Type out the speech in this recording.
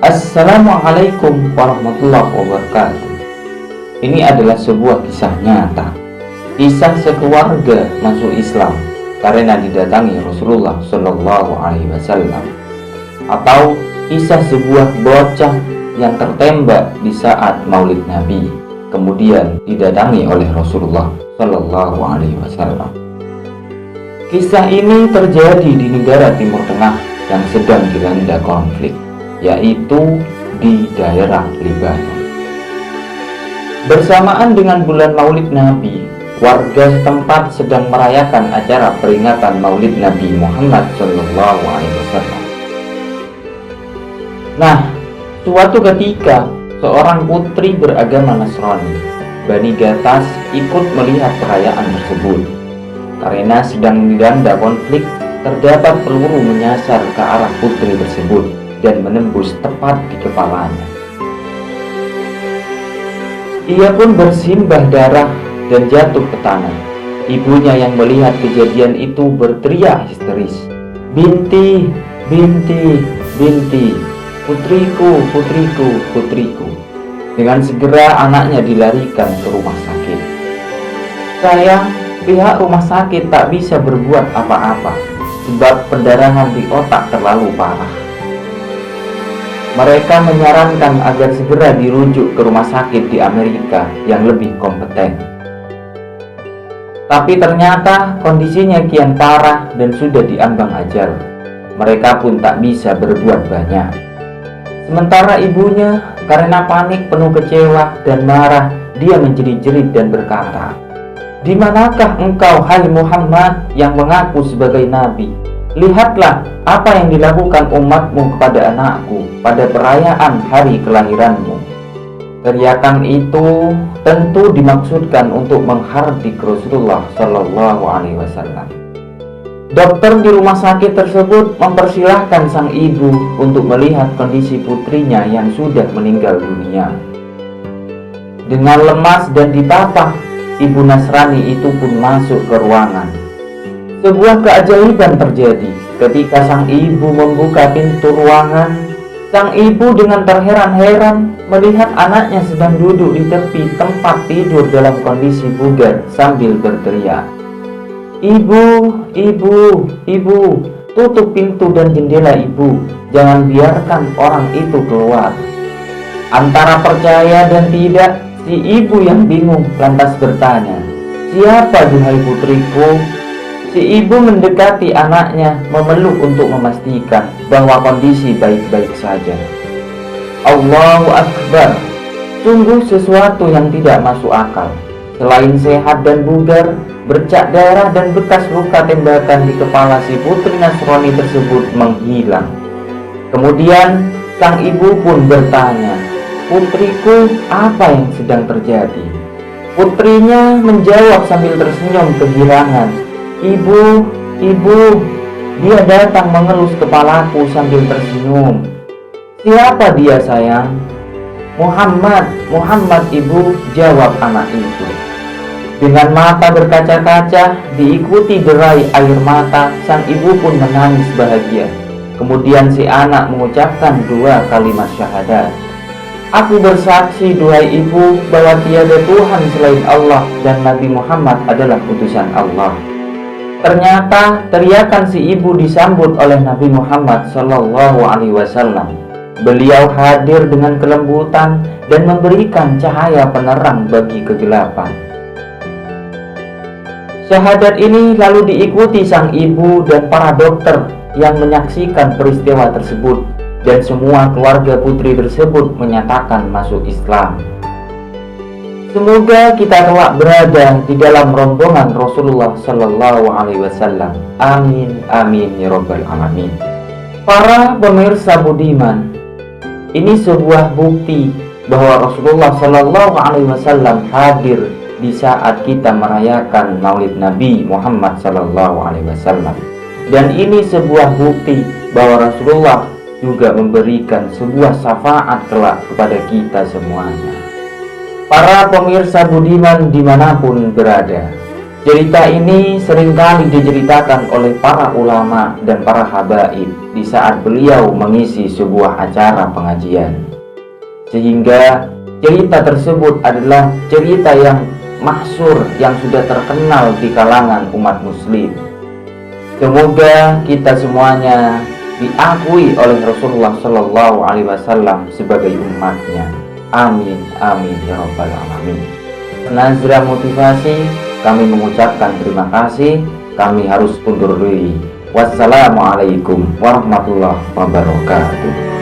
Assalamualaikum warahmatullahi wabarakatuh. Ini adalah sebuah kisah nyata. Kisah sekeluarga masuk Islam karena didatangi Rasulullah Shallallahu Alaihi Wasallam, atau kisah sebuah bocah yang tertembak di saat Maulid Nabi, kemudian didatangi oleh Rasulullah Shallallahu Alaihi Wasallam. Kisah ini terjadi di negara Timur Tengah yang sedang dilanda konflik, yaitu di daerah Lebanon. Bersamaan dengan bulan Maulid Nabi, warga setempat sedang merayakan acara peringatan Maulid Nabi Muhammad SAW. Nah, suatu ketika seorang putri beragama Nasrani, Bani Gatas, ikut melihat perayaan tersebut. Karena sedang dilanda konflik, terdapat peluru menyasar ke arah putri tersebut dan menembus tepat di kepalanya. Ia pun bersimbah darah dan jatuh ke tanah. Ibunya yang melihat kejadian itu berteriak histeris, "Binti, binti, binti, putriku, putriku, putriku." Dengan segera anaknya dilarikan ke rumah sakit. Sayang, pihak rumah sakit tak bisa berbuat apa-apa sebab pendarahan di otak terlalu parah. Mereka menyarankan agar segera dirujuk ke rumah sakit di Amerika yang lebih kompeten. Tapi ternyata kondisinya kian parah dan sudah diambang ajal. Mereka pun tak bisa berbuat banyak. Sementara ibunya, karena panik, penuh kecewa dan marah, dia menjerit-jerit dan berkata, "Di manakah engkau, hai Muhammad, yang mengaku sebagai nabi? Lihatlah apa yang dilakukan umatmu kepada anakku pada perayaan hari kelahiranmu." Teriakan itu tentu dimaksudkan untuk menghardik Rasulullah Shallallahu Alaihi Wasallam. Dokter di rumah sakit tersebut mempersilahkan sang ibu untuk melihat kondisi putrinya yang sudah meninggal dunia. Dengan lemas dan ditapah, ibu Nasrani itu pun masuk ke ruangan. Sebuah keajaiban terjadi ketika sang ibu membuka pintu ruangan. Sang ibu dengan terheran-heran melihat anaknya sedang duduk di tepi tempat tidur dalam kondisi bugar sambil berteriak, "Ibu, ibu, ibu, tutup pintu dan jendela ibu. Jangan biarkan orang itu keluar." Antara percaya dan tidak, si ibu yang bingung lantas bertanya, "Siapa duhai putriku?" Si ibu mendekati anaknya, memeluk untuk memastikan bahwa kondisi baik-baik saja. Allahu Akbar. Sungguh sesuatu yang tidak masuk akal. Selain sehat dan bugar, bercak darah dan bekas luka tembakan di kepala si putri Nasrani tersebut menghilang. Kemudian sang ibu pun bertanya, "Putriku, apa yang sedang terjadi?" Putrinya menjawab sambil tersenyum kegirangan, "Ibu, ibu." Dia datang mengelus kepalaku sambil tersenyum. "Siapa dia, sayang?" "Muhammad, Muhammad, ibu," jawab anak itu. Dengan mata berkaca-kaca, diikuti derai air mata, sang ibu pun menangis bahagia. Kemudian si anak mengucapkan 2 kalimat syahadat. "Aku bersaksi, duhai ibu, bahwa tiada Tuhan selain Allah dan Nabi Muhammad adalah utusan Allah." Ternyata teriakan si ibu disambut oleh Nabi Muhammad Shallallahu Alaihi Wasallam. Beliau hadir dengan kelembutan dan memberikan cahaya penerang bagi kegelapan. Syahadat ini lalu diikuti sang ibu dan para dokter yang menyaksikan peristiwa tersebut, dan semua keluarga putri tersebut menyatakan masuk Islam. Semoga kita kelak berada di dalam rombongan Rasulullah Sallallahu Alaihi Wasallam. Amin, amin ya Rabbal Alamin. Para pemirsa budiman, ini sebuah bukti bahwa Rasulullah Sallallahu Alaihi Wasallam hadir di saat kita merayakan Maulid Nabi Muhammad Sallallahu Alaihi Wasallam. Dan ini sebuah bukti bahwa Rasulullah juga memberikan sebuah syafaat kelak kepada kita semuanya. Para pemirsa budiman dimanapun berada, Cerita ini seringkali diceritakan oleh para ulama dan para habaib di saat beliau mengisi sebuah acara pengajian. Sehingga cerita tersebut adalah cerita yang masyhur, yang sudah terkenal di kalangan umat muslim. Semoga kita semuanya diakui oleh Rasulullah Shallallahu Alaihi Wasallam sebagai umatnya. Amin, amin ya robbal alamin. Nazra motivasi, kami mengucapkan terima kasih. Kami harus undur diri. Wassalamualaikum warahmatullahi wabarakatuh.